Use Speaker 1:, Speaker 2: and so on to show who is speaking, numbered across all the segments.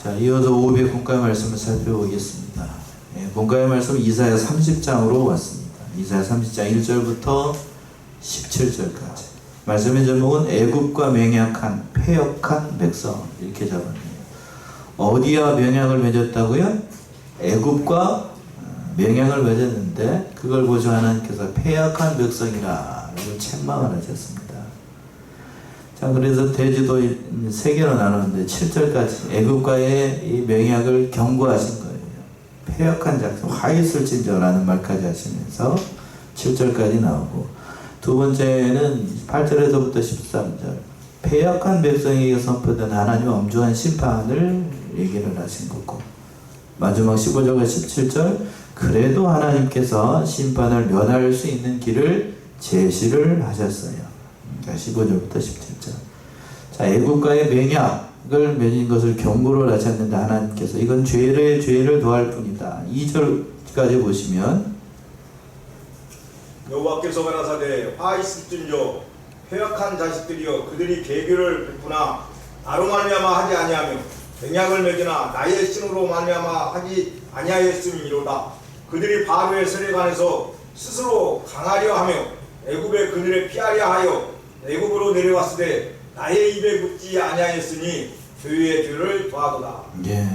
Speaker 1: 자, 이어서 오후의 공과의 말씀을 살펴보겠습니다. 공과의 말씀은 이사야 30장으로 왔습니다. 이사야 30장 1절부터 17절까지. 말씀의 제목은 애굽과 맹약한 패역한 백성, 이렇게 잡았네요. 어디와 명약을 맺었다고요? 애굽과 명약을 맺었는데 그걸 보시고 하나님께서 패역한 백성이라 라고 책망을 하셨습니다. 자, 그래서 대지도 세 개로 나누는데 7절까지 애굽과의 이 맹약을 경고하신 거예요. 패역한 작성, 화 있을진저라는 말까지 하시면서 7절까지 나오고, 두 번째는 8절에서부터 13절 패역한 백성에게 선포된 하나님의 엄중한 심판을 얘기를 하신 거고, 마지막 15절과 17절 그래도 하나님께서 심판을 면할 수 있는 길을 제시를 하셨어요. 15절부터 17절. 자, 애국과의 맹약을 맺은 것을 경고를 하셨는데 하나님께서 이건 죄를 더할 뿐이다. 2절까지 보시면
Speaker 2: 여호와께서 가라사대 화 있을진저 패역한 자식들이여 그들이 계교를 베푸나 나로 말미암아 하지 아니하며 맹약을 맺으나 나의 신으로 말미암아 하지 아니하였음이로다. 그들이 바로의 세례관에서 스스로 강하려 하며 애굽의 그늘에 피하려 하여 애굽으로 내려왔을 때 나의 입에 붙지 아니하였으니 죄의 죄를 더하도다.
Speaker 1: 예.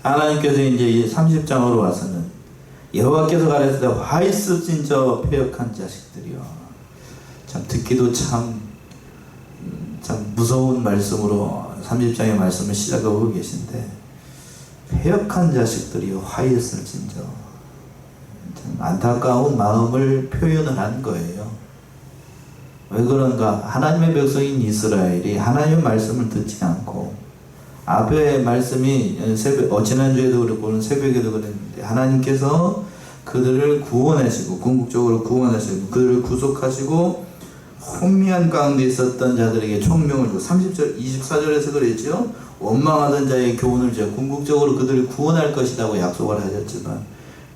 Speaker 1: 하나님께서 이제 이 30장으로 와서는 여호와께서 가라사대 화 있을진저 패역한 자식들이여. 참 듣기도 참 무서운 말씀으로 30장의 말씀을 시작하고 계신데, 패역한 자식들이여 화 있을진저. 참 안타까운 마음을 표현을 한 거예요. 왜 그런가? 하나님의 백성인 이스라엘이 하나님의 말씀을 듣지 않고, 앞에 말씀이 지난주에도 그렇고 오늘 새벽에도 그랬는데, 하나님께서 그들을 구원하시고 궁극적으로 구원하시고 그들을 구속하시고 혼미한 가운데 있었던 자들에게 총명을 주고, 30절 24절에서 그랬죠. 원망하던 자의 교훈을 주어 궁극적으로 그들을 구원할 것이라고 약속을 하셨지만,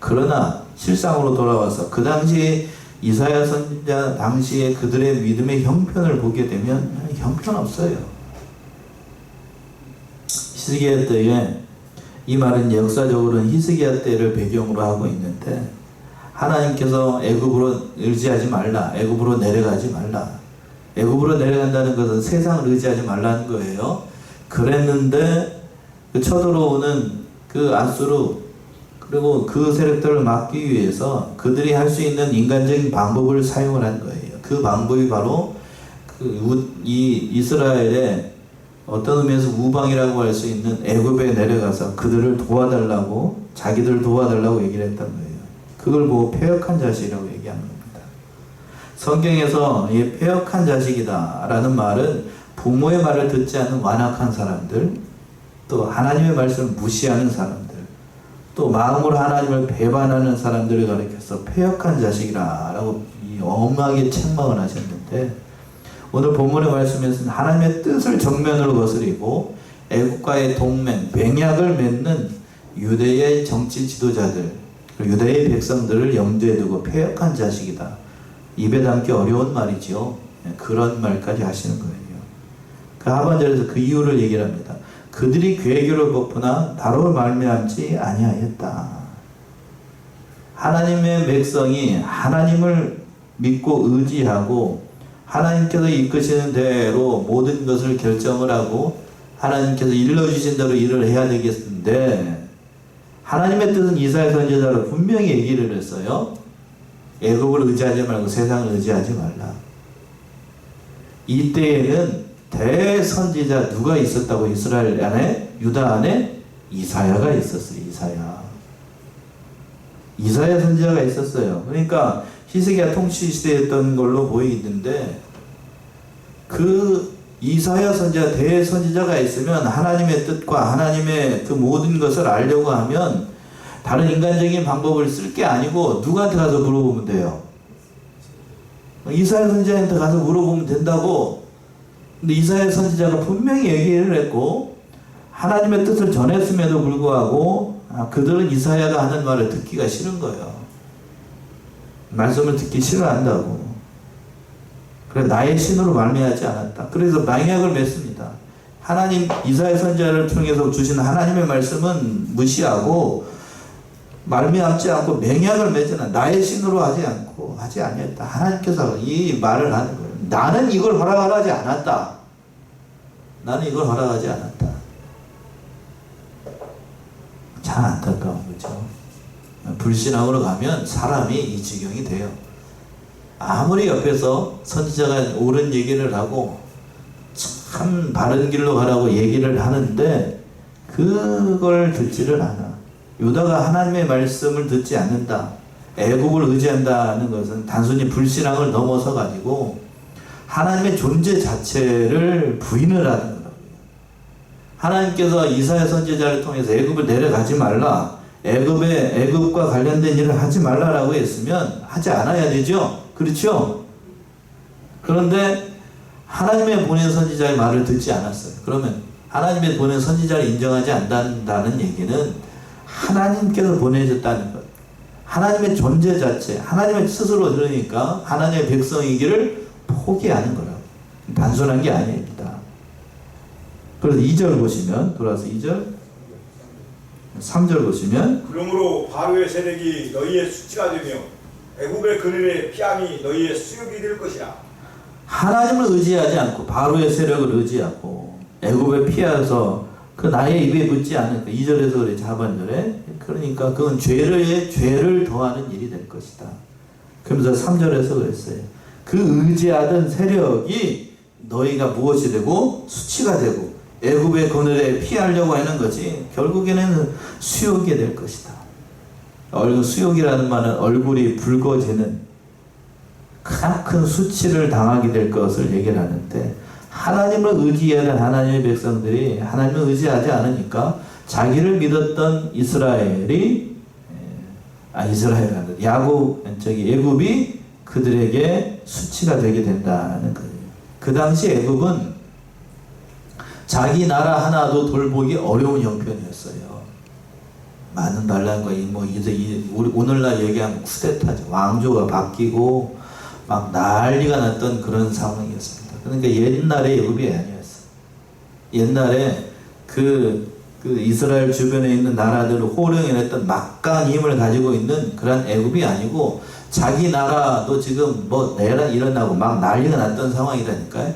Speaker 1: 그러나 실상으로 돌아와서 그 당시 이사야 선지자 당시에 그들의 믿음의 형편을 보게 되면 형편없어요. 히스기야 때에, 이 말은 역사적으로는 히스기야 때를 배경으로 하고 있는데, 하나님께서 애굽으로 의지하지 말라, 애굽으로 내려가지 말라. 애굽으로 내려간다는 것은 세상을 의지하지 말라는 거예요. 그랬는데 그 쳐들어오는 그 아수르, 그리고 그 세력들을 막기 위해서 그들이 할 수 있는 인간적인 방법을 사용을 한 거예요. 그 방법이 바로 이 이스라엘의 어떤 의미에서 우방이라고 할 수 있는 애굽에 내려가서 그들을 도와달라고, 자기들 도와달라고 얘기를 했단 거예요. 그걸 보고 패역한 자식이라고 얘기하는 겁니다. 성경에서 이 패역한 자식이다 라는 말은 부모의 말을 듣지 않는 완악한 사람들, 또 하나님의 말씀을 무시하는 사람들, 또 마음으로 하나님을 배반하는 사람들을 가리켜서 패역한 자식이라 라고 엄하게 책망을 하셨는데, 오늘 본문의 말씀에서는 하나님의 뜻을 정면으로 거스리고 애국과의 동맹, 맹약을 맺는 유대의 정치 지도자들, 유대의 백성들을 염두에 두고 패역한 자식이다. 입에 담기 어려운 말이죠. 그런 말까지 하시는 거예요. 그 하반절에서 그 이유를 얘기를 합니다. 그들이 괴교를 베푸나 나로 말미암지 아니하였다. 하나님의 백성이 하나님을 믿고 의지하고 하나님께서 이끄시는 대로 모든 것을 결정을 하고 하나님께서 일러주신 대로 일을 해야 되겠는데, 하나님의 뜻은 이사야 선지자로 분명히 얘기를 했어요. 애굽을 의지하지 말고 세상을 의지하지 말라. 이때에는 대선지자 누가 있었다고? 이스라엘 안에, 유다 안에 이사야가 있었어요. 이사야 선지자가 있었어요. 그러니까 히스기야 통치 시대였던 걸로 보이는데, 그 이사야 선지자, 대선지자가 있으면 하나님의 뜻과 하나님의 그 모든 것을 알려고 하면 다른 인간적인 방법을 쓸 게 아니고 누구한테 가서 물어보면 돼요. 이사야 선지자한테 가서 물어보면 된다고. 근데 이사야 선지자가 분명히 얘기를 했고 하나님의 뜻을 전했음에도 불구하고 그들은 이사야가 하는 말을 듣기가 싫은 거예요. 말씀을 듣기 싫어한다고. 그래, 나의 신으로 말미암지 않았다. 그래서 맹약을 맺습니다. 하나님 이사야 선지자를 통해서 주신 하나님의 말씀은 무시하고 말미암지 않고 맹약을 맺으나 나의 신으로 하지 않고 하지 아니했다. 하나님께서 이 말을 하는 거예요. 나는 이걸 허락하지 않았다. 나는 이걸 허락하지 않았다. 참 안타까운 거죠. 불신앙으로 가면 사람이 이 지경이 돼요. 아무리 옆에서 선지자가 옳은 얘기를 하고 참 바른 길로 가라고 얘기를 하는데 그걸 듣지를 않아. 유다가 하나님의 말씀을 듣지 않는다. 애국을 의지한다는 것은 단순히 불신앙을 넘어서 가지고 하나님의 존재 자체를 부인을 하는 거라고요. 하나님께서 이사야 선지자를 통해서 애굽을 내려가지 말라. 애굽과 관련된 일을 하지 말라라고 했으면 하지 않아야 되죠. 그렇죠? 그런데 하나님의 보낸 선지자의 말을 듣지 않았어요. 그러면 하나님의 보낸 선지자를 인정하지 않는다는 얘기는 하나님께서 보내셨다는 것. 하나님의 존재 자체, 하나님의 스스로 그러니까 하나님의 백성이기를 포기하는 거라고. 단순한 게 아닙니다. 그래서 2절 보시면, 돌아서 2절, 3절 보시면,
Speaker 2: 그러므로 바로의 세력이 너희의 수치가 되며 애굽의 그늘의 피함이 너희의 수욕이 될 것이라.
Speaker 1: 하나님을 의지하지 않고 바로의 세력을 의지하고 애굽에 피하서 그 나의 입에 붙지 않은 2절에서 그래 하반절에 그러니까 그건 죄를 더하는 일이 될 것이다. 그러면서 3절에서 그랬어요. 그 의지하던 세력이 너희가 무엇이 되고 수치가 되고 애굽의 그늘에 피하려고 하는 것이 결국에는 수욕이 될 것이다. 수욕이라는 말은 얼굴이 붉어지는 큰 수치를 당하게 될 것을 얘기를 하는데 하나님을 의지하는 하나님의 백성들이 하나님을 의지하지 않으니까 자기를 믿었던 애굽이 그들에게 수치가 되게 된다는 거예요. 그 당시 애굽은 자기 나라 하나도 돌보기 어려운 형편이었어요. 많은 반란과 우리 오늘날 얘기하면 쿠데타죠. 왕조가 바뀌고 막 난리가 났던 그런 상황이었습니다. 그러니까 옛날의 애굽이 아니었어요. 옛날에 그 이스라엘 주변에 있는 나라들을 호령해냈던 막강한 힘을 가지고 있는 그런 애굽이 아니고 자기 나라도 지금 내라 일어나고 막 난리가 났던 상황이라니까요.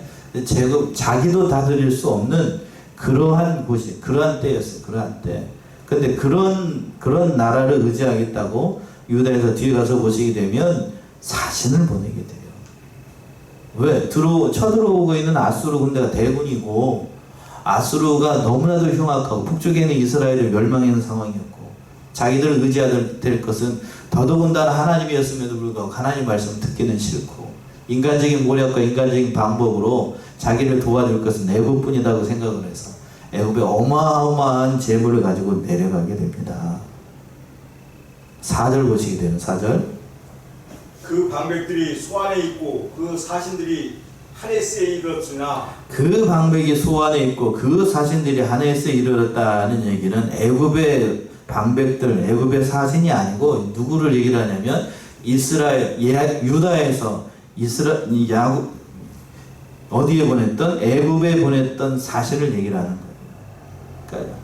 Speaker 1: 자기도 다스릴 수 없는 그러한 곳이 그러한 때였어요. 그러한 때. 근데 그런 나라를 의지하겠다고 유다에서 뒤에 가서 보시게 되면 사신을 보내게 돼요. 왜? 쳐들어오고 있는 아수르 군대가 대군이고 아수르가 너무나도 흉악하고 북쪽에 있는 이스라엘을 멸망하는 상황이었고 자기들을 의지해야 될 것은 더더군다나 하나님이었음에도 불구하고 하나님 말씀을 듣기는 싫고 인간적인 모략과 인간적인 방법으로 자기를 도와줄 것은 애굽뿐이라고 생각을 해서 애굽에 어마어마한 재물을 가지고 내려가게 됩니다. 4절 보시게 되는 4절.
Speaker 2: 그 방백들이 소안에 있고 그 사신들이 하네스에 이르렀으나
Speaker 1: 그 방백이 소안에 있고 그 사신들이 하네스에 이르렀다는 얘기는 애굽의 방백들, 애굽의 사신이 아니고 누구를 얘기를 하냐면 유다에서 어디에 보냈던 애굽에 보냈던 사신을 얘기를 하는 거예요. 그러니까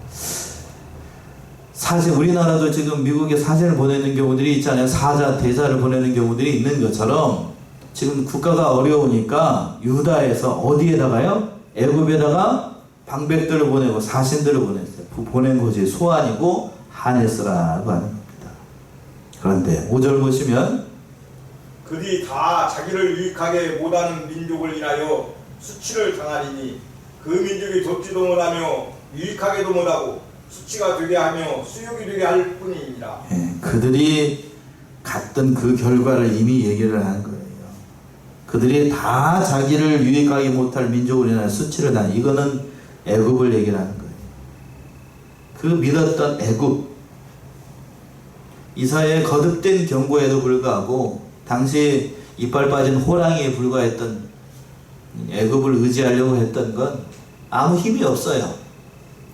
Speaker 1: 사실 우리나라도 지금 미국에 사신을 보내는 경우들이 있잖아요. 사자, 대사를 보내는 경우들이 있는 것처럼 지금 국가가 어려우니까 유다에서 어디에다가요? 애굽에다가 방백들을 보내고 사신들을 보냈어요. 보낸 곳이 소안이고 하네스라고 하는 겁니다. 그런데 5절 보시면
Speaker 2: 그들이 다 자기를 유익하게 못하는 민족을 인하여 수치를 당하리니 그 민족이 돕지도 못하며 유익하게도 못하고 수치가 되게 하며 수욕이 되게 할 뿐이니라.
Speaker 1: 그들이 갔던 그 결과를 이미 얘기를 하는 거예요. 그들이 다 자기를 유익하게 못할 민족으로 인한 수치를 당한 이거는 애굽을 얘기를 하는 거예요. 그 믿었던 애굽 이사야의 거듭된 경고에도 불구하고 당시 이빨 빠진 호랑이에 불과했던 애굽을 의지하려고 했던 건 아무 힘이 없어요.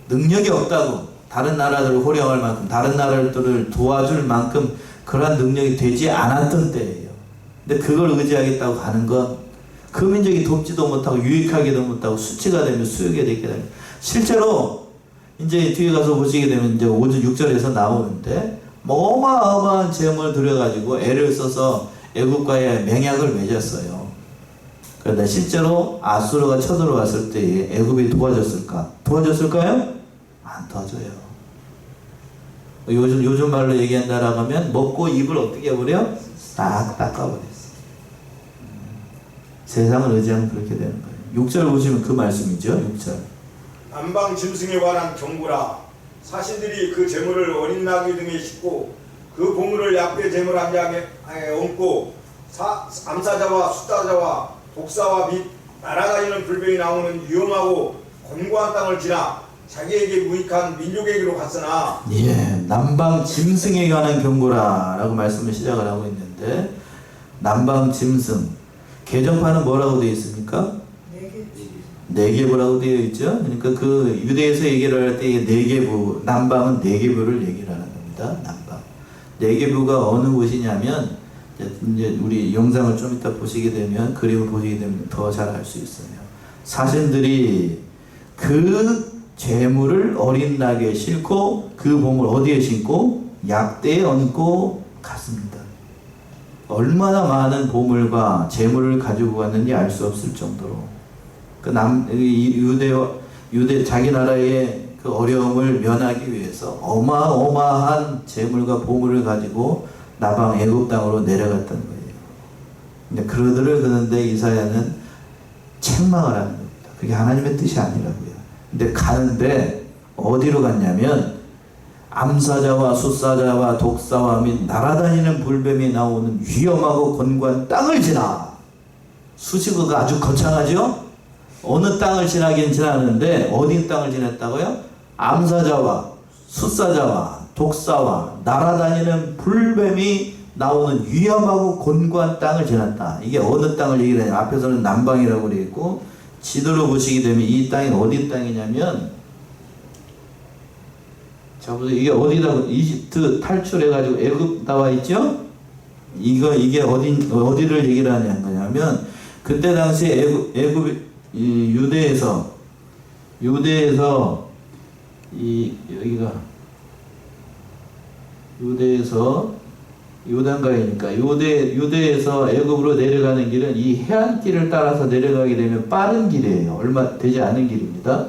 Speaker 1: 능력이 없다고. 다른 나라들을 호령할 만큼 다른 나라들을 도와줄 만큼 그러한 능력이 되지 않았던 때예요. 근데 그걸 의지하겠다고 가는 건 그 민족이 돕지도 못하고 유익하게도 못하고 수치가 되면 수욕이 되게 됩니다. 실제로 이제 뒤에 가서 보시게 되면 이제 5절 6절에서 나오는데 뭐 어마어마한 재물을 들여가지고 애를 써서 애국과의 맹약을 맺었어요. 그런데 실제로 아수르가 쳐들어왔을 때 애굽이 도와줬을까? 도와줬을까요? 안 도와줘요. 요즘 말로 얘기한다라고 하면 먹고 입을 어떻게 해버려? 싹 닦아버렸어. 세상을 의지하면 그렇게 되는 거예요. 6절 보시면 그 말씀이죠. 6절.
Speaker 2: 남방 짐승에 관한 경고라. 사신들이 그 재물을 어린 나귀 등에 싣고 그 보물을 약배 재물 한 장에 얹고 암사자와 숫다자와 독사와 및 날아다니는 불병이 나오는 위험하고 권고한 땅을 지나 자기에게 무익한 민족에게로 갔으나
Speaker 1: 예, 남방 짐승에 관한 경고라라고 말씀을 시작을 하고 있는데 남방 짐승 개정판은 뭐라고 되어 있습니까? 네개부라고 되어 있죠. 그러니까 그 유대에서 얘기를 할 때 네개부, 남방은 네개부를 얘기를 하는 겁니다. 남방. 네개부가 어느 곳이냐면 이제 우리 영상을 좀 이따 보시게 되면 그림을 보시게 되면 더 잘 알 수 있어요. 사신들이 그 재물을 어린 낙에 싣고 그 봉을 어디에 신고 약대에 얹고 갔습니다. 얼마나 많은 보물과 재물을 가지고 갔는지 알 수 없을 정도로 그 유대 자기 나라의 그 어려움을 면하기 위해서 어마어마한 재물과 보물을 가지고 나방 애굽 땅으로 내려갔던 거예요. 근데 그러는데 이사야는 책망을 하는 겁니다. 그게 하나님의 뜻이 아니라고요. 근데 가는데 어디로 갔냐면 암사자와 숫사자와 독사와 및 날아다니는 불뱀이 나오는 위험하고 권고한 땅을 지나. 수식어가 아주 거창하죠? 어느 땅을 지나긴 지나는데 어디 땅을 지났다고요? 암사자와 숫사자와 독사와 날아다니는 불뱀이 나오는 위험하고 곤고한 땅을 지났다. 이게 어느 땅을 얘기하냐? 앞에서는 남방이라고 되어 있고 지도로 보시게 되면 이 땅이 어디 땅이냐면 자 보세요. 이게 어디라고 이집트 탈출해가지고 애굽 나와 있죠? 이게 어디를 얘기를 하냐는 거냐면 그때 당시 애굽 유대에서 여기가 유대에서 요단강이니까 유대에서 애굽으로 내려가는 길은 이 해안길을 따라서 내려가게 되면 빠른 길이에요. 얼마 되지 않은 길입니다.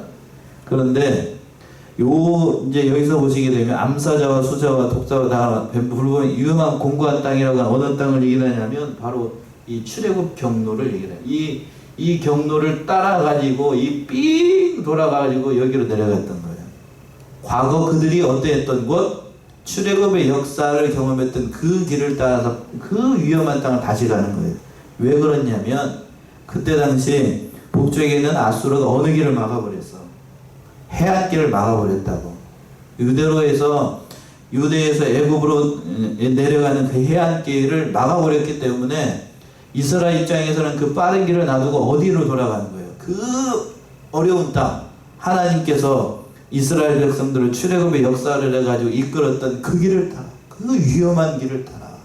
Speaker 1: 그런데 이제 여기서 보시게 되면 암사자와 수자와 독사와 다 불법이 위험한 공고한 땅이라고 하는 어느 땅을 얘기하냐면 바로 이 출애굽 경로를 얘기해요. 이 경로를 따라 가지고 이 삥 돌아가 가지고 여기로 내려갔던 거예요. 과거 그들이 어떠했던 곳? 출애굽의 역사를 경험했던 그 길을 따라서 그 위험한 땅을 다시 가는 거예요. 왜 그러냐면 그때 당시 북쪽에 있는 아수르가 어느 길을 막아버렸어? 해안길을 막아버렸다고. 유대에서 애굽으로 내려가는 그 해안길을 막아버렸기 때문에 이스라엘 입장에서는 그 빠른 길을 놔두고 어디로 돌아가는 거예요? 그 어려운 땅, 하나님께서 이스라엘 백성들을 출애굽의 역사를 해가지고 이끌었던 그 길을 따라, 그 위험한 길을 따라,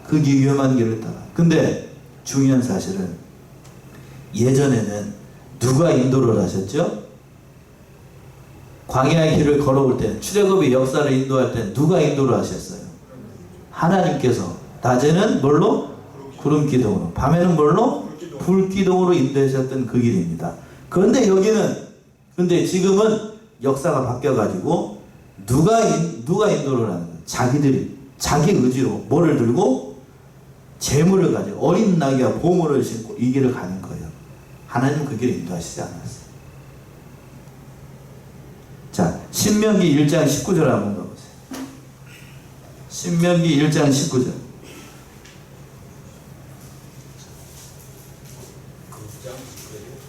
Speaker 1: 그 위험한 길을 따라. 근데 중요한 사실은 예전에는 누가 인도를 하셨죠? 광야의 길을 걸어올 때, 출애굽의 역사를 인도할 때 누가 인도를 하셨어요? 하나님께서. 낮에는 뭘로? 구름 기둥으로. 밤에는 뭘로? 불 기둥으로 인도하셨던 그 길입니다. 그런데 근데 지금은 역사가 바뀌어가지고 누가 인도를 하는 거예요? 자기들이 자기 의지로 뭐를 들고 재물을 가지고 어린 나귀와 보물을 신고 이 길을 가는 거예요. 하나님은 그 길을 인도하시지 않았어요. 자, 신명기 1장 19절 한번 가보세요. 신명기 1장 19절.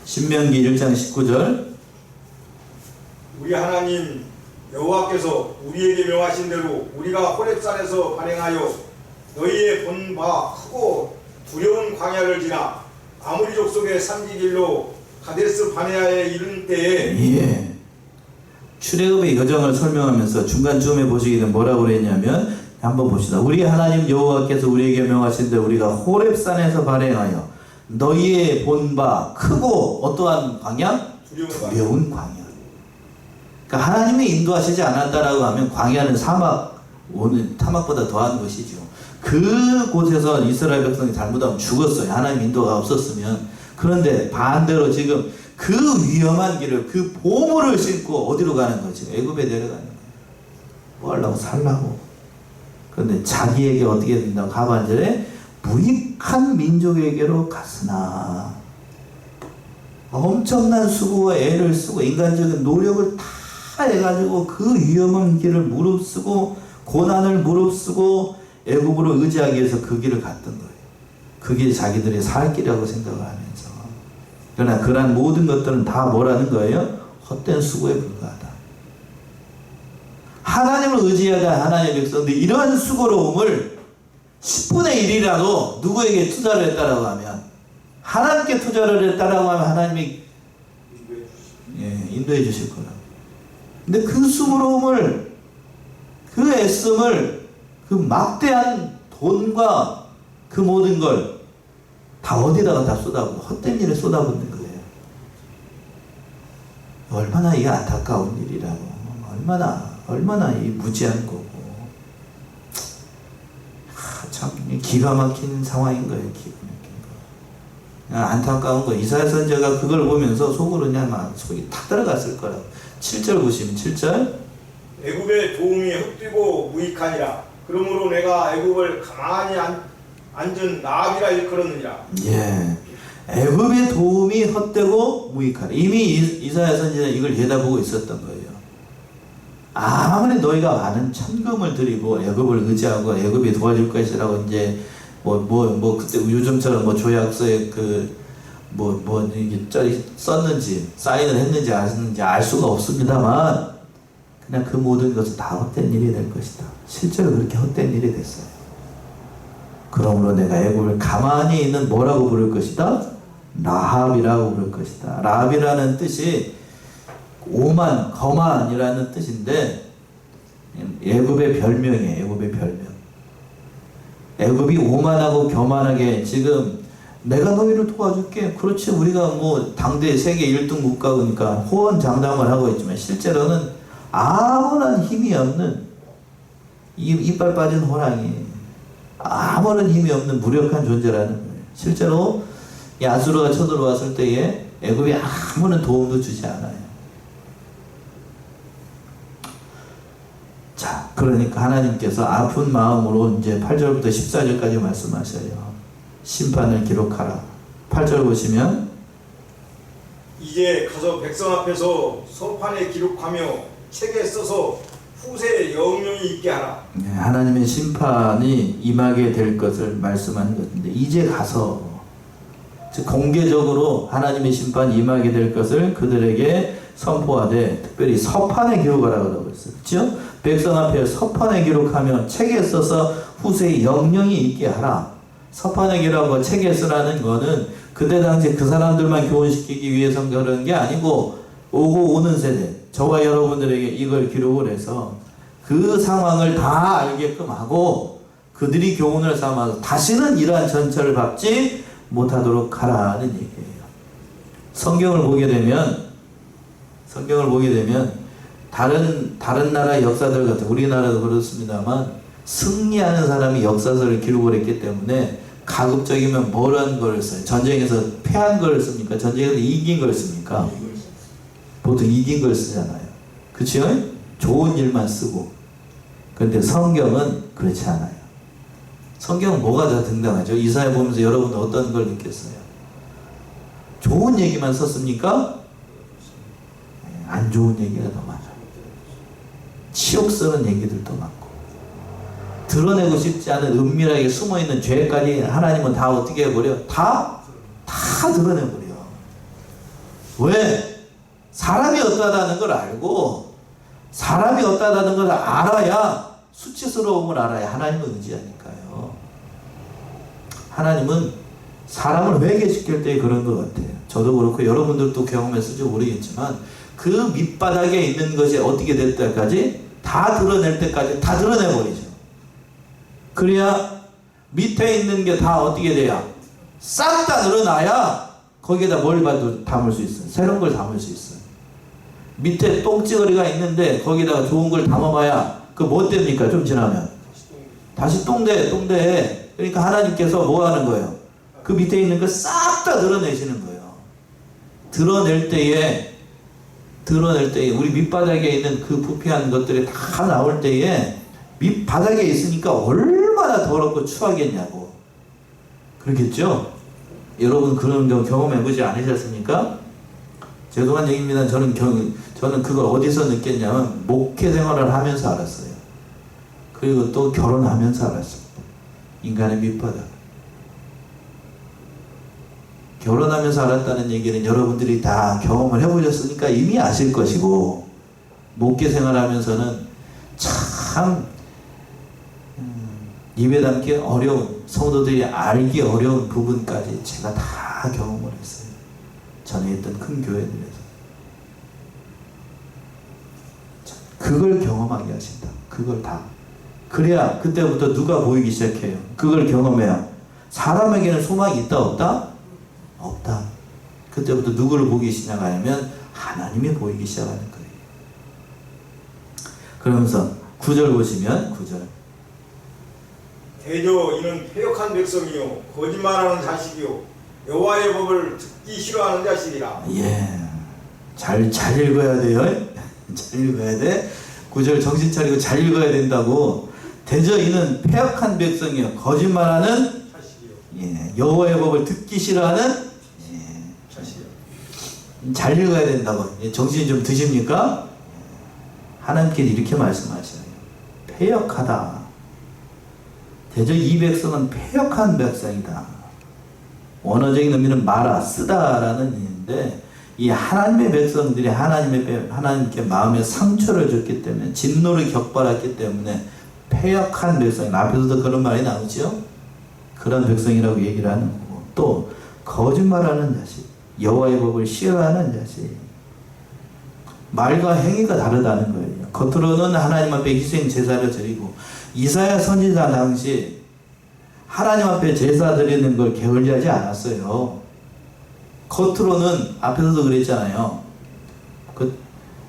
Speaker 1: 신명기 1장 19절.
Speaker 2: 우리 하나님 여호와께서 우리에게 명하신 대로 우리가 호렙산에서 발행하여 너희의 본 바 크고 두려운 광야를 지나 아모리 족속의 산지길로 가데스 바네아에 이른 때에
Speaker 1: 예. 출애굽의 여정을 설명하면서 중간쯤에 보시게 되면 뭐라고 그랬냐면 한번 봅시다. 우리 하나님 여호와께서 우리에게 명하신 대로 우리가 호렙산에서 발행하여 너희의 본 바 크고 어떠한 광야? 두려운 광야. 그러니까 하나님이 인도하시지 않았다라고 하면 광야는 오늘 사막보다 더한 것이죠. 그곳에서 이스라엘 백성이 잘못하면 죽었어요. 하나님 인도가 없었으면. 그런데 반대로 지금 그 위험한 길을, 그 보물을 싣고 어디로 가는 거지? 애굽에 내려가는 거예요. 뭐 하려고? 살라고. 그런데 자기에게 어떻게 된다고? 하반절에 무익한 민족에게로 갔으나, 엄청난 수고와 애를 쓰고 인간적인 노력을 다 해가지고 그 위험한 길을 무릅쓰고 고난을 무릅쓰고 애굽으로 의지하기 위해서 그 길을 갔던 거예요. 그게 자기들의 살 길이라고 생각을 하면서. 그러나 그러한 모든 것들은 다 뭐라는 거예요? 헛된 수고에 불과하다. 하나님을 의지하다 하나님의 백성들이 이러한 수고로움을 10분의 1이라도 누구에게 투자를 했다라고 하면, 하나님께 투자를 했다라고 하면 하나님이 인도해 주실 거라고. 근데 그 수고로움을, 그 애씀을, 그 막대한 돈과 그 모든 걸 다 어디다가 다 쏟아붓고 헛된 일에 쏟아붓는 거예요. 얼마나 이 안타까운 일이라고. 얼마나 이 무지한 거고. 참 기가 막힌 상황인 거예요. 기가 막힌 거. 안타까운 거. 이사야 선지자가 그걸 보면서 속으로 그냥 막 속이 탁 들어갔을 거라고. 7절 보시면 7절.
Speaker 2: 애굽의 도움이 헛되고 무익하니라. 그러므로 내가 애굽을 가만히 앉은 나합이라 일컬었느니라.
Speaker 1: 예. 애굽의 도움이 헛되고 무익하다. 이미 이사야 선지자 이걸 내다보고 있었던 거예요. 아무리 너희가 많은 천금을 들이고 애굽을 의지하고 애굽이 도와줄 것이라고 이제 그때 요즘처럼 조약서에 이게 짤이 썼는지 사인을 했는지 안 했는지 알 수가 없습니다만, 그냥 그 모든 것은 다 헛된 일이 될 것이다. 실제로 그렇게 헛된 일이 됐어요. 그러므로 내가 애굽을 가만히 있는 뭐라고 부를 것이다? 라합이라고 부를 것이다. 라합이라는 뜻이 오만, 거만이라는 뜻인데 애굽의 별명이에요. 애굽의 별명. 애굽이 오만하고 교만하게 지금 내가 너희를 도와줄게. 그렇지, 우리가 당대 세계 1등 국가니까 호언장담을 하고 있지만 실제로는 아무런 힘이 없는 이빨 빠진 호랑이, 아무런 힘이 없는 무력한 존재라는 거예요. 실제로 이 아수르가 쳐들어왔을 때에 애굽이 아무런 도움도 주지 않아요. 자, 그러니까 하나님께서 아픈 마음으로 이제 8절부터 14절까지 말씀하셔요. 심판을 기록하라. 8절 보시면,
Speaker 2: 이제 가서 백성 앞에서 서판에 기록하며 책에 써서 후세에 영영이 있게 하라.
Speaker 1: 하나님의 심판이 임하게 될 것을 말씀하는 것인데, 이제 가서, 즉 공개적으로 하나님의 심판이 임하게 될 것을 그들에게 선포하되 특별히 서판에 기록하라고 하고 있어요. 그렇죠? 백성 앞에 서판에 기록하며 책에 써서 후세에 영영이 있게 하라. 서판에 기록하고 책에 쓰라는 거는 그때 당시 그 사람들만 교훈시키기 위해서 그런 게 아니고 오고 오는 세대, 저와 여러분들에게 이걸 기록을 해서 그 상황을 다 알게끔 하고 그들이 교훈을 삼아서 다시는 이러한 전철을 밟지 못하도록 하라는 얘기예요. 성경을 보게 되면 다른 나라의 역사들 같은, 우리나라도 그렇습니다만 승리하는 사람이 역사서를 기록을 했기 때문에 가급적이면 뭐라는 걸 써요? 전쟁에서 패한 걸 씁니까? 전쟁에서 이긴 걸 씁니까? 보통 이긴 걸 쓰잖아요. 그치요? 좋은 일만 쓰고. 그런데 성경은 그렇지 않아요. 성경은 뭐가 더 등장하죠? 이사야 보면서 여러분은 어떤 걸 느꼈어요? 좋은 얘기만 썼습니까? 안 좋은 얘기가 더 많아요. 치욕스러운 얘기들도 많고, 드러내고 싶지 않은 은밀하게 숨어있는 죄까지 하나님은 다 어떻게 해버려? 다 드러내버려. 왜? 사람이 어떠하다는 걸 알고, 사람이 어떠하다는 걸 알아야, 수치스러움을 알아야 하나님을 의지하니까요. 하나님은 사람을 회개시킬 때 그런 것 같아요. 저도 그렇고 여러분들도 경험했을지 모르겠지만 그 밑바닥에 있는 것이 어떻게 될 때까지 다 드러낼 때까지 다 드러내버리죠. 그래야 밑에 있는 게 다 어떻게 돼야 싹 다 드러나야 거기에다 뭘 봐도 담을 수 있어요. 새로운 걸 담을 수 있어요. 밑에 똥찌거리가 있는데 거기다가 좋은 걸 담아봐야 그 뭐 됩니까? 좀 지나면 다시 똥대. 그러니까 하나님께서 뭐 하는 거예요? 그 밑에 있는 걸 싹 다 드러내시는 거예요. 드러낼 때에 우리 밑바닥에 있는 그 부패한 것들이 다 나올 때에 밑바닥에 있으니까 얼마나 더럽고 추하겠냐고. 그렇겠죠? 여러분 그런 경험해보지 않으셨습니까? 죄송한 얘기입니다. 저는 그걸 어디서 느꼈냐면 목회 생활을 하면서 알았어요. 그리고 또 결혼하면서 알았어요. 인간의 밑바닥. 결혼하면서 알았다는 얘기는 여러분들이 다 경험을 해보셨으니까 이미 아실 것이고, 목회 생활하면서는 참 입에 담기 어려운, 성도들이 알기 어려운 부분까지 제가 다 경험을 했어요. 전에 있던 큰 교회들에서. 그걸 경험하게 하신다. 그걸 다. 그래야 그때부터 누가 보이기 시작해요. 그걸 경험해야. 사람에게는 소망이 있다 없다? 없다. 그때부터 누구를 보기 시작하냐면 하나님이 보이기 시작하는 거예요. 그러면서 9절 보시면 9절.
Speaker 2: 대저 이는 패역한 백성이요 거짓말하는 자식이요 여호와의 법을 듣기 싫어하는 자식이라.
Speaker 1: 예, 잘 읽어야 돼요. 잘 읽어야 돼. 9절 정신 차리고 잘 읽어야 된다고. 대저 이는 패역한 백성이요 거짓말하는
Speaker 2: 자식이요.
Speaker 1: 예, 여호와의 법을 듣기 싫어하는
Speaker 2: 자식이요.
Speaker 1: 잘 읽어야 된다고. 예, 정신이 좀 드십니까? 하나님께서 이렇게 말씀하셔요. 패역하다. 대저 이 백성은 패역한 백성이다. 원어적인 의미는 말아, 쓰다라는 의미인데, 이 하나님의 백성들이 하나님께 마음에 상처를 줬기 때문에, 진노를 격발했기 때문에 패역한 백성. 앞에서도 그런 말이 나오죠. 그런 백성이라고 얘기를 하는 거고, 또 거짓말하는 자식, 여호와의 법을 싫어하는 자식. 말과 행위가 다르다는 거예요. 겉으로는 하나님 앞에 희생 제사를 드리고, 이사야 선지자 당시 하나님 앞에 제사 드리는 걸 게을리하지 않았어요. 겉으로는 앞에서도 그랬잖아요.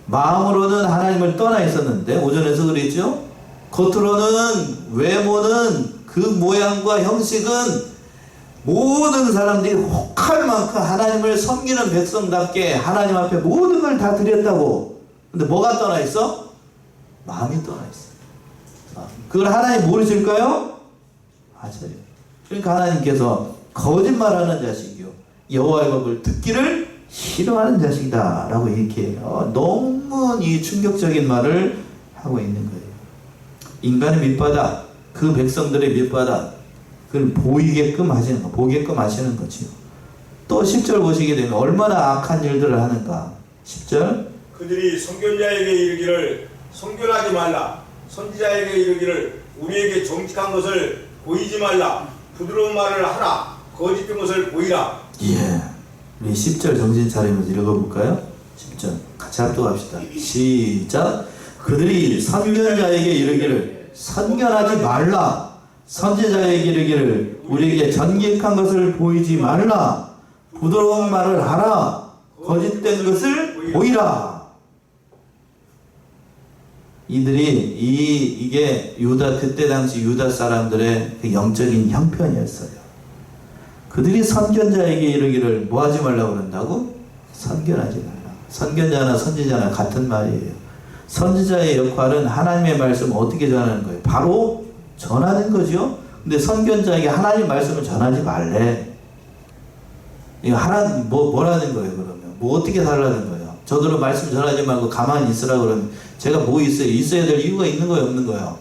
Speaker 1: 마음으로는 하나님을 떠나 있었는데, 오전에서 그랬죠. 겉으로는, 외모는, 그 모양과 형식은 모든 사람들이 혹할 만큼 하나님을 섬기는 백성답게 하나님 앞에 모든 걸 다 드렸다고. 근데 뭐가 떠나 있어? 마음이 떠나 있어. 그걸 하나님 모르실까요? 맞아요. 그러니까 하나님께서 거짓말하는 자식이요 여호와의 법을 듣기를 싫어하는 자식이다 라고 이렇게 너무 이 충격적인 말을 하고 있는 거예요. 인간의 밑바닥, 그 백성들의 밑바닥, 그걸 보이게끔 하시는 거, 보게끔 하시는 거지요. 또 10절 보시게 되면 얼마나 악한 일들을 하는가. 10절.
Speaker 2: 그들이 선견자에게 이르기를 선견하지 말라. 선지자에게 이르기를 우리에게 정직한 것을 보이지 말라. 부드러운 말을 하라. 거짓된 것을 보이라.
Speaker 1: 예. 우리 10절 정신 차리면서 읽어볼까요? 10절. 같이 합독합시다. 시작. 그들이 선견자에게 이르기를 선견하지 말라. 선지자에게 이르기를 우리에게 정직한 것을 보이지 말라. 부드러운 말을 하라. 거짓된 것을 보이라. 이게 그때 당시 유다 사람들의 그 영적인 형편이었어요. 그들이 선견자에게 이르기를 뭐 하지 말라고 그런다고? 선견하지 말라. 선견자나 선지자나 같은 말이에요. 선지자의 역할은 하나님의 말씀을 어떻게 전하는 거예요? 바로 전하는 거죠. 근데 선견자에게 하나님 말씀을 전하지 말래. 이거 뭐라는 거예요, 그러면? 뭐 어떻게 달라는 거예요? 저들은 말씀 전하지 말고 가만히 있으라 그러면 제가 뭐 있어요? 있어야 될 이유가 있는 거예요, 없는 거예요?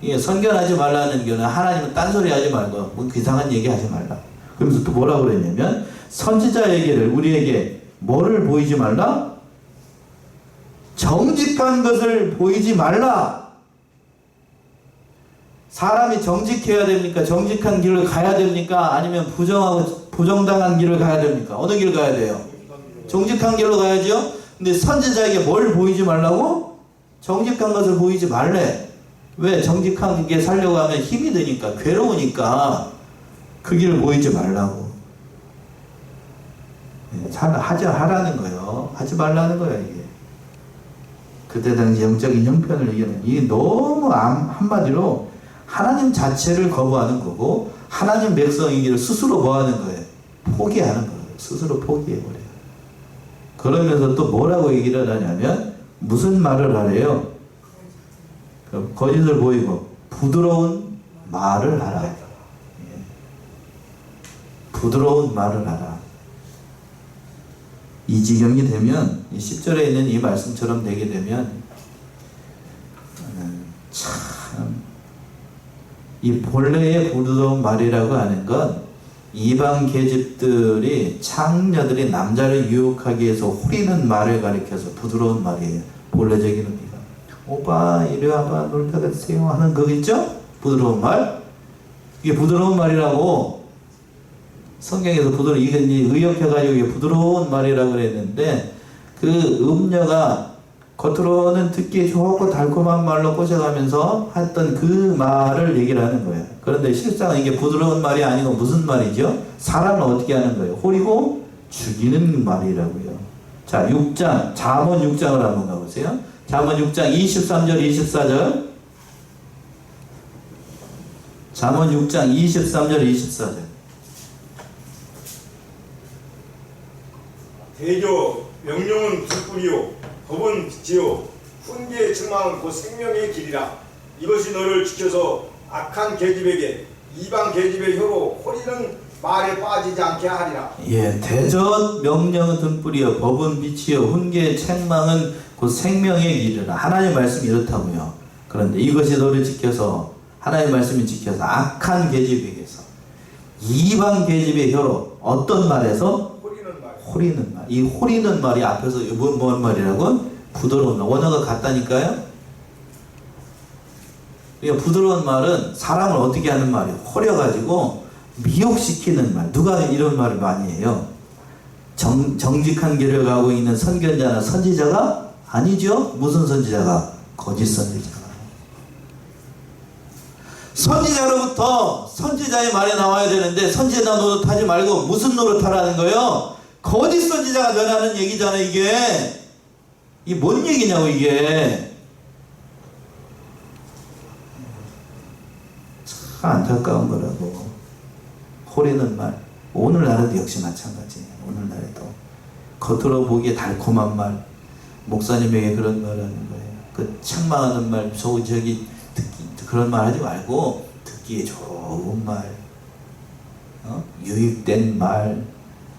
Speaker 1: 이게 선견하지 말라는 거는 하나님은 딴소리 하지 말고 뭐 이상한 얘기 하지 말라. 그러면서 또 뭐라고 그랬냐면 선지자에게를 우리에게 뭐를 보이지 말라? 정직한 것을 보이지 말라. 사람이 정직해야 됩니까? 정직한 길을 가야 됩니까? 아니면 부정당한 길을 가야 됩니까? 어느 길을 가야 돼요? 정직한 길로 가야죠. 근데 선지자에게 뭘 보이지 말라고? 정직한 것을 보이지 말래. 왜? 정직하게 살려고 하면 힘이 드니까, 괴로우니까 그 길을 보이지 말라고. 하라는 거예요. 하지 말라는 거야 이게. 그때 당시 영적인 형편을 얘기하는 이게 너무 한마디로 하나님 자체를 거부하는 거고 하나님 백성이기를 스스로 뭐 하는 거예요? 포기하는 거예요. 스스로 포기해버려요. 그러면서 또 뭐라고 얘기를 하냐면 무슨 말을 하래요? 거짓을 보이고 부드러운 말을 하라. 예. 부드러운 말을 하라. 이 지경이 되면 10절에 있는 이 말씀처럼 되게 되면 참 이 본래의 부드러운 말이라고 하는 건 이방 계집들이 창녀들이 남자를 유혹하기 위해서 호리는 말을 가리켜서 부드러운 말이에요. 본래적인 의미가. 오빠 이리 와봐 놀다 가세요 하는 거 있죠? 부드러운 말. 이게 부드러운 말이라고 성경에서 이게 의역해가지고 이게 부드러운 말이라고 그랬는데 그 음녀가 겉으로는 듣기 좋고 달콤한 말로 꼬셔가면서 했던 그 말을 얘기를 하는 거예요. 그런데 실상은 이게 부드러운 말이 아니고 무슨 말이죠? 사람을 어떻게 하는 거예요? 호리고 죽이는 말이라고요. 자, 6장, 잠언 6장을 한번 가보세요. 잠언 6장 23절 24절. 잠언 6장 23절 24절.
Speaker 2: 대저 명령은 불꿀이요 법은 빛이요 훈계의 책망은 곧 생명의 길이라. 이것이 너를 지켜서 악한 계집에게 이방 계집의 혀로 호리는 말에 빠지지 않게 하리라.
Speaker 1: 예, 대저 명령은 등불이요 법은 빛이요 훈계의 책망은 곧 생명의 길이라. 하나님의 말씀이 이렇다고요. 그런데 이것이 너를 지켜서 하나님의 말씀이 지켜서 악한 계집에게서 이방 계집의 혀로 어떤 말에서 호리는 말. 이 호리는 말이 앞에서 뭔 말이라고? 부드러운 말. 원어가 같다니까요. 그러니까 부드러운 말은 사람을 어떻게 하는 말이에요? 호려가지고 미혹시키는 말. 누가 이런 말을 많이 해요? 정직한 길을 가고 있는 선견자나 선지자가 아니죠. 무슨 선지자가? 거짓 선지자가. 선지자로부터 선지자의 말이 나와야 되는데 선지자 노릇하지 말고 무슨 노릇하라는 거예요? 거짓 선지자가 전하는 얘기잖아요. 이게 뭔 얘기냐고 이게. 참 안타까운 거라고. 호리는 말. 오늘날에도 역시 마찬가지예요. 오늘날에도 겉으로 보기에 달콤한 말, 목사님에게 그런 말 하는 거예요. 그 책망하는 말, 그런 말 하지 말고 듣기에 좋은 말, 유익된 말,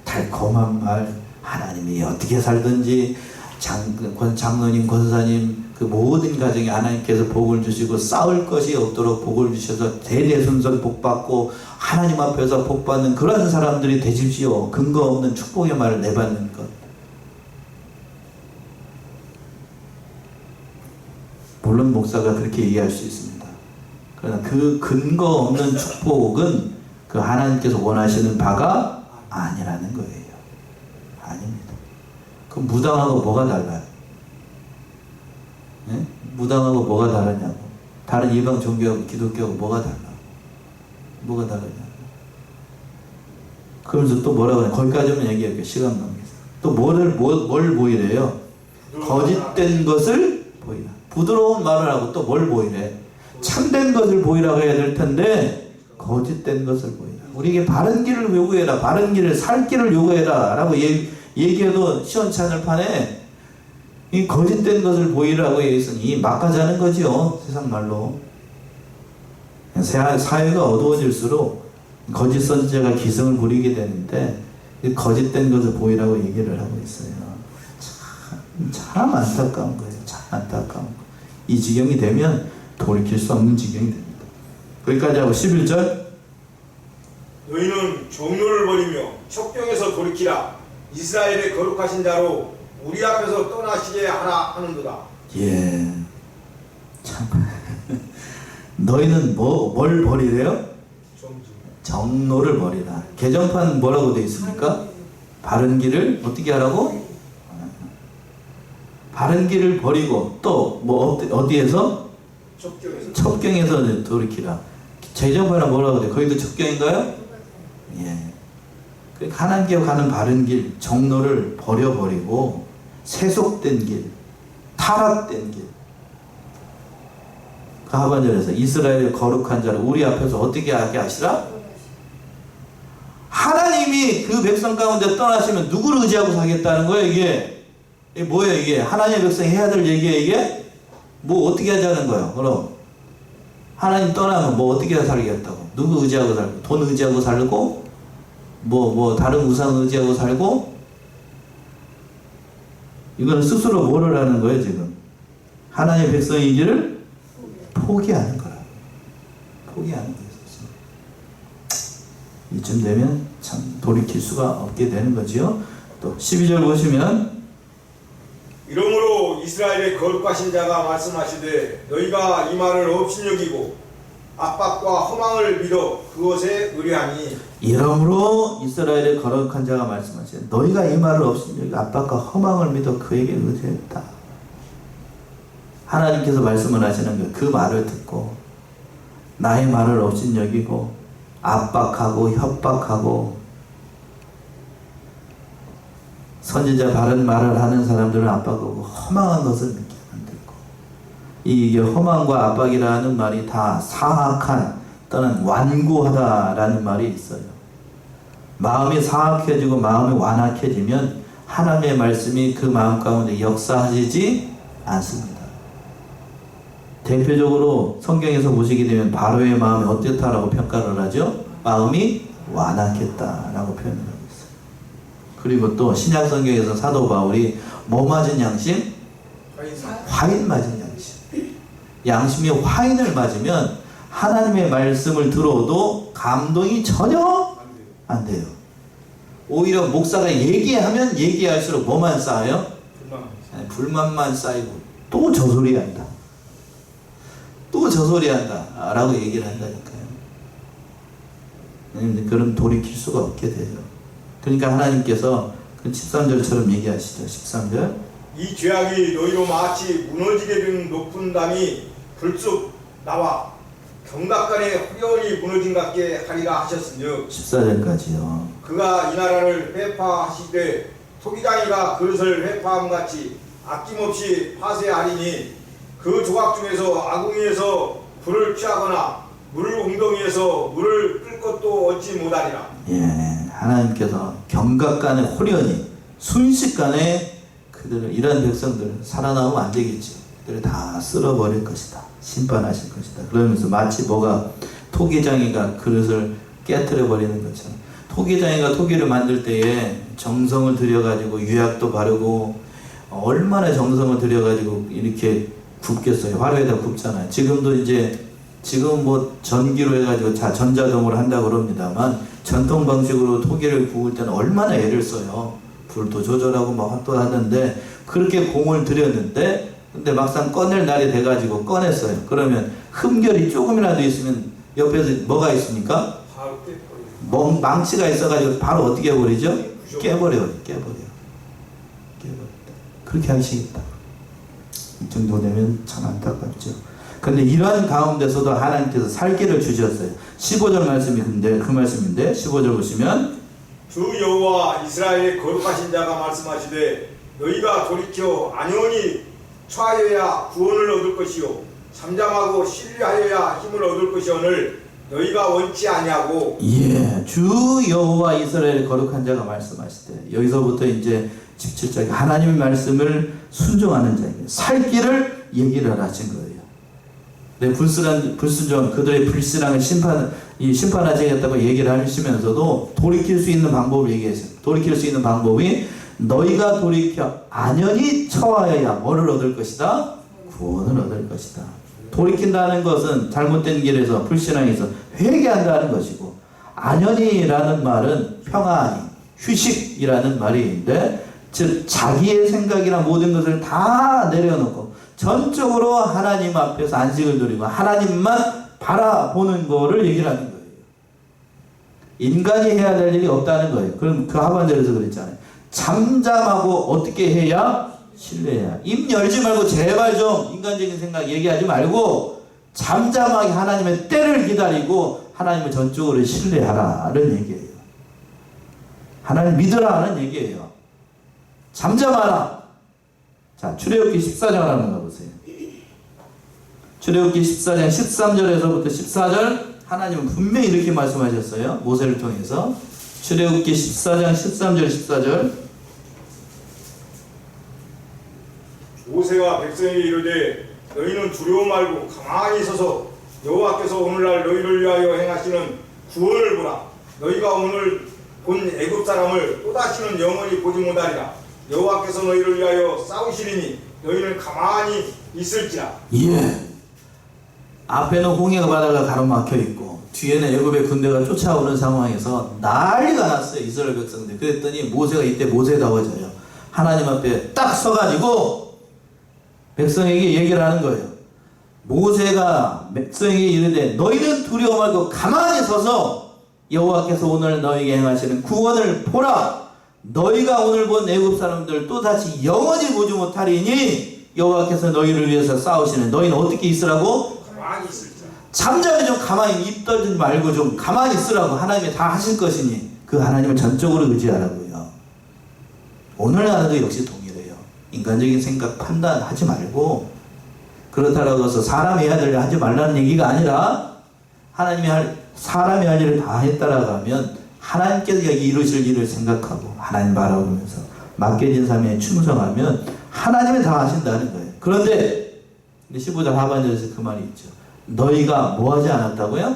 Speaker 1: 달콤한 말, 하나님이 어떻게 살든지 장로님, 권사님 그 모든 가정에 하나님께서 복을 주시고 싸울 것이 없도록 복을 주셔서 대대손손 복받고 하나님 앞에서 복받는 그런 사람들이 되십시오. 근거 없는 축복의 말을 내받는 것. 물론 목사가 그렇게 얘기할 수 있습니다. 그러나 그 근거 없는 축복은 그 하나님께서 원하시는 바가 아니라는 거예요. 아닙니다. 그럼 무당하고 뭐가 달라요? 네? 무당하고 뭐가 다르냐고. 다른 이방 종교하고 기독교하고 뭐가 달라? 뭐가 다르냐고. 그러면서 또 뭐라고 그래? 거기까지만 얘기할게요. 시간 관계에서. 또 뭘 보이래요? 거짓된 것을 보이라. 부드러운 말을 하고 또 뭘 보이래? 참된 것을 보이라고 해야 될 텐데 거짓된 것을 보이라. 우리에게 바른 길을 요구해라. 바른 길을 살 길을 요구해라. 라고 얘기해도 시원찮을 판에 이 거짓된 것을 보이라고 얘기했으니 막가자는 거죠. 세상 말로. 사회가 어두워질수록 거짓 선지자가 기승을 부리게 되는데 거짓된 것을 보이라고 얘기를 하고 있어요. 참 안타까운 거예요. 참 안타까운 거. 이 지경이 되면 돌이킬 수 없는 지경이 됩니다. 거기까지 하고 11절.
Speaker 2: 너희는 종로를 버리며 척경에서 돌이키라. 이스라엘의 거룩하신 자로 우리 앞에서 떠나시게 하라 하는도다.
Speaker 1: 예. 참. 너희는 뭘 버리래요? 정로를 버리라. 개정판 뭐라고 되어 있습니까? 바른 길을 어떻게 하라고? 바른 길을 버리고 또 뭐 어디에서? 첩경에서 돌이키라. 개정판은 뭐라고 돼요? 거기도 첩경인가요? 예. 그러니까 하나님께 가는 바른 길, 정로를 버려버리고 세속된 길, 타락된 길. 그 하반절에서 이스라엘의 거룩한 자를 우리 앞에서 어떻게 하게 하시라? 하나님이 그 백성 가운데 떠나시면 누구를 의지하고 살겠다는 거예요, 이게? 이게 뭐예요, 이게? 하나님의 백성이 해야 될 얘기예요, 이게? 뭐 어떻게 하자는 거예요, 그럼? 하나님 떠나면 뭐 어떻게 살겠다고? 누구 의지하고 살고? 돈 의지하고 살고? 뭐 다른 우상 의지하고 살고? 이거는 스스로 뭐를 하는 거예요, 지금? 하나님의 백성이기를 포기하는 거라. 포기하는 거예요. 이쯤 되면 참 돌이킬 수가 없게 되는 거지요. 또 12절 보시면
Speaker 2: 이러므로 이스라엘의 거룩하신 자가 말씀하시되 너희가 이 말을 업신여기고 압박과 허망을 믿어 그것에 의뢰하니
Speaker 1: 이러므로 이스라엘의 거룩한 자가 말씀하시되 너희가 이 말을 업신여기고 압박과 허망을 믿어 그에게 의뢰했다. 하나님께서 말씀을 하시는 거예요. 그 말을 듣고 나의 말을 업신여기고 압박하고 협박하고 선지자 바른 말을 하는 사람들은 압박하고 허망한 것을 믿게 만들고 이게 허망과 압박이라는 말이 다 사악한 또는 완고하다라는 말이 있어요. 마음이 사악해지고 마음이 완악해지면 하나님의 말씀이 그 마음 가운데 역사하시지 않습니다. 대표적으로 성경에서 보시게 되면 바로의 마음이 어땠다라고 평가를 하죠? 마음이 완악했다라고 표현을 하고 있어요. 그리고 또 신약 성경에서 사도 바울이 뭐 맞은 양심? 화인 맞은 양심. 양심이 화인을 맞으면 하나님의 말씀을 들어도 감동이 전혀 안 돼요. 오히려 목사가 얘기하면 얘기할수록 뭐만 쌓여요? 불만만 쌓이고 또 저 소리 한다. 또 저 소리 한다 라고 얘기를 한다니까요. 그럼 돌이킬 수가 없게 돼요. 그러니까 하나님께서 13절처럼 얘기하시죠. 13절
Speaker 2: 이 죄악이 너희로 마치 무너지게 된 높은 담이 불쑥 나와 경각간에 허연히 무너진 같게 하리라 하셨으며
Speaker 1: 14절까지요.
Speaker 2: 그가 이 나라를 회파하시되 토기장이가 그릇을 회파함같이 아낌없이 파쇄하리니 그 조각 중에서 아궁이에서 불을 취하거나 물 웅덩이에서 물을 끌 것도 얻지 못하리라.
Speaker 1: 예, 하나님께서 경각간에 호련히 순식간에 그들을 이런 백성들 살아나오면 안 되겠지. 그들을 다 쓸어버릴 것이다. 심판하실 것이다. 그러면서 마치 뭐가 토기장이가 그릇을 깨트려 버리는 것처럼 토기장이가 토기를 만들 때에 정성을 들여가지고 유약도 바르고 얼마나 정성을 들여가지고 이렇게 굽겠어요. 화로에다 굽잖아요. 지금도 이제 지금 뭐 전기로 해가지고 전자동으로 한다고 그럽니다만 전통 방식으로 토기를 구울 때는 얼마나 애를 써요. 불도 조절하고 막 또 하는데 그렇게 공을 들였는데 근데 막상 꺼낼 날이 돼가지고 꺼냈어요. 그러면 흠결이 조금이라도 있으면 옆에서 뭐가 있습니까? 망치가 있어가지고 바로 어떻게 해버리죠? 깨버려요. 그렇게 하시겠다. 이 정도 되면 참 안타깝죠. 근데 이러한 가운데서도 하나님께서 살 길을 주셨어요. 15절 말씀인데 그 말씀인데 15절 보시면
Speaker 2: 주 여호와 이스라엘의 거룩하신 자가 말씀하시되 너희가 돌이켜 안온이 처하여야 구원을 얻을 것이요 잠잠하고 신뢰하여야 힘을 얻을 것이오늘 너희가 원치 아니하고
Speaker 1: 예, 주 여호와 이스라엘의 거룩한 자가 말씀하시되 여기서부터 이제 17절 하나님의 말씀을 순종하는 자에게 살 길을 얘기를 하신 거예요. 네, 불순종 그들의 불신앙을 심판하시겠다고 얘기를 하시면서도 돌이킬 수 있는 방법을 얘기했어요. 돌이킬 수 있는 방법이 너희가 돌이켜 안연히 처하여야 뭐를 얻을 것이다? 구원을 얻을 것이다. 돌이킨다는 것은 잘못된 길에서 불신앙에서 회개한다는 것이고 안연히라는 말은 평안히 휴식이라는 말인데 즉 자기의 생각이나 모든 것을 다 내려놓고 전적으로 하나님 앞에서 안식을 누리고 하나님만 바라보는 거를 얘기를 하는 거예요. 인간이 해야 될 일이 없다는 거예요. 그럼 그 하반절에서 그랬잖아요. 잠잠하고 어떻게 해야? 신뢰해야. 입 열지 말고 제발 좀 인간적인 생각 얘기하지 말고 잠잠하게 하나님의 때를 기다리고 하나님을 전적으로 신뢰하라는 얘기예요. 하나님 믿으라 하는 얘기예요. 잠잠하라. 자, 출애굽기 14장 한번 가보세요. 출애굽기 14장 13절에서부터 14절 하나님은 분명히 이렇게 말씀하셨어요. 모세를 통해서. 출애굽기 14장 13절 14절
Speaker 2: 모세가 백성에게 이르되 너희는 두려워 말고 가만히 서서 여호와께서 오늘날 너희를 위하여 행하시는 구원을 보라. 너희가 오늘 본 애굽 사람을 또다시는 영원히 보지 못하리라. 여호와께서 너희를 위하여 싸우시리니 너희는 가만히 있을지라.
Speaker 1: 예. 앞에는 홍해 바다가 가로막혀 있고 뒤에는 애굽의 군대가 쫓아오는 상황에서 난리가 났어요. 이스라엘 백성들. 그랬더니 모세가 이때 모세다워져요. 하나님 앞에 딱 서가지고 백성에게 얘기를 하는 거예요. 모세가 백성에게 이르되 너희는 두려워 말고 가만히 서서 여호와께서 오늘 너희에게 행하시는 구원을 보라. 너희가 오늘 본 애굽 사람들 또다시 영원히 보지 못하리니 여호와께서 너희를 위해서 싸우시는 너희는 어떻게 있으라고?
Speaker 2: 가만히 있을지라.
Speaker 1: 잠잠히 좀 가만히 입 떨지 말고 좀 가만히 있으라고. 하나님이 다 하실 것이니 그 하나님을 전적으로 의지하라고요. 오늘날도 역시 동일해요. 인간적인 생각 판단하지 말고 그렇다고 해서 사람이 해야 될 일 하지 말라는 얘기가 아니라 사람이 할 일을 다 했다라고 하면 하나님께서 여기 이루실 일을 생각하고 하나님 바라보면서 맡겨진 삶에 충성하면 하나님이 다 하신다는 거예요. 그런데 15절 하반절에서 그 말이 있죠. 너희가 뭐 하지 않았다고요?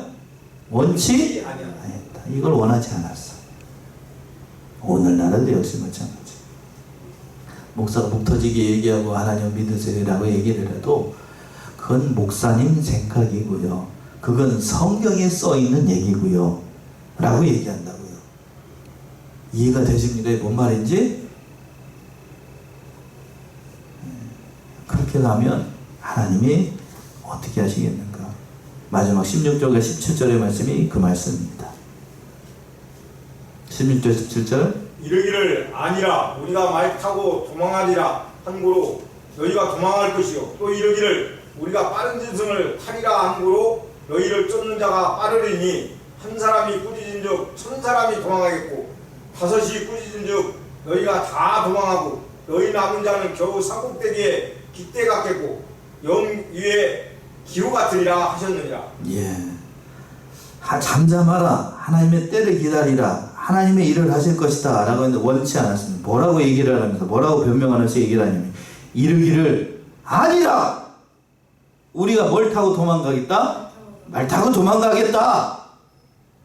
Speaker 1: 원치 아니했다. 이걸 원하지 않았어. 오늘날도 역시 마찬가지. 목사가 목 터지게 얘기하고 하나님 믿으세요라고 얘기를 해도 그건 목사님 생각이고요. 그건 성경에 써 있는 얘기고요. 라고 얘기한다고요. 이해가 되십니까? 뭔 말인지? 그렇게 가면 하나님이 어떻게 하시겠는가? 마지막 16절과 17절의 말씀이 그 말씀입니다. 16절 17절
Speaker 2: 이르기를 아니라 우리가 말 타고 도망하리라 한고로 너희가 도망할 것이요 또 이르기를 우리가 빠른 짐승을 타리라 한고로 너희를 쫓는 자가 빠르리니 한 사람이 꾸짖은즉 1000사람이 도망하겠고 5이 꾸짖은즉 너희가 다 도망하고 너희 남은 자는 겨우 사곡대기에 깃대 같겠고 영 위에 기호 같으리라 하셨느니라.
Speaker 1: 예. 잠잠하라. 하나님의 때를 기다리라. 하나님의 일을 하실 것이다. 라고 했는데 원치 않았습니다. 뭐라고 얘기를 하면서 뭐라고 변명하면서 얘기를 하냐면 이르기를 아니라 우리가 뭘 타고 도망가겠다? 말 타고 도망가겠다.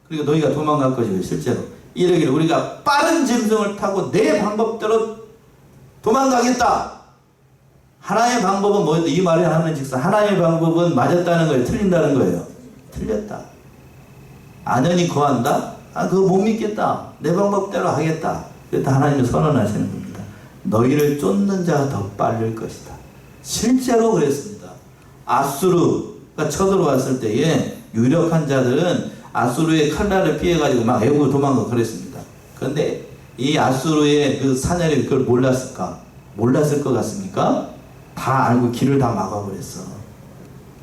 Speaker 1: 그리고 너희가 도망갈 것이고 실제로 이르기를 우리가 빠른 짐승을 타고 내 방법대로 도망가겠다. 하나님의 방법은 뭐였다? 이 말을 하는 직선 하나님의 방법은 맞았다는 거예요? 틀린다는 거예요? 틀렸다. 안연히 거한다? 그거 못 믿겠다. 내 방법대로 하겠다. 그랬다 하나님이 선언하시는 겁니다. 너희를 쫓는 자가 더 빠를 것이다. 실제로 그랬습니다. 아수르가 쳐들어왔을 때에 유력한 자들은 아수르의 칼날을 피해가지고 막 애국을 도망가고 그랬습니다. 그런데 이 아수르의 그 사내들이 그걸 몰랐을까? 몰랐을 것 같습니까? 다 알고 길을 다 막아버렸어.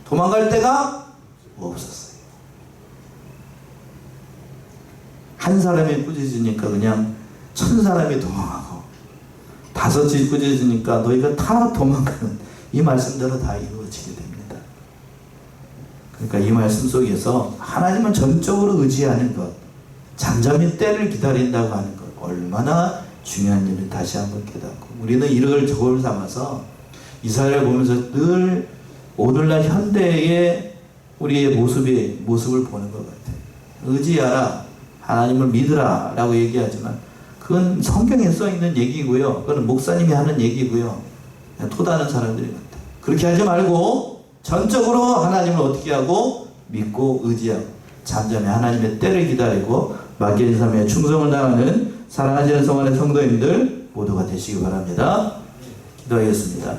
Speaker 1: 도망갈 데가 없었어요. 한 사람이 꾸짖으니까 그냥 1000사람이 도망하고 5이 꾸짖으니까 너희가 다 도망가는 이 말씀대로 다 이루어지게 됩니다. 그러니까 이 말씀 속에서 하나님은 전적으로 의지하는 것, 잠잠히 때를 기다린다고 하는 것 얼마나 중요한 일을 다시 한번 깨닫고 우리는 이를 저걸 삼아서 이스라엘을 보면서 늘 오늘날 현대의 우리의 모습을 보는 것 같아요. 의지하라, 하나님을 믿으라 라고 얘기하지만 그건 성경에 써 있는 얘기고요. 그건 목사님이 하는 얘기고요. 토다는 사람들이 같아요. 그렇게 하지 말고 전적으로 하나님을 어떻게 하고 믿고 의지하고 잠잠히 하나님의 때를 기다리고 맡겨진 삶에 충성을 다하는 사랑하시는 성원의 성도님들 모두가 되시기 바랍니다. 기도하겠습니다.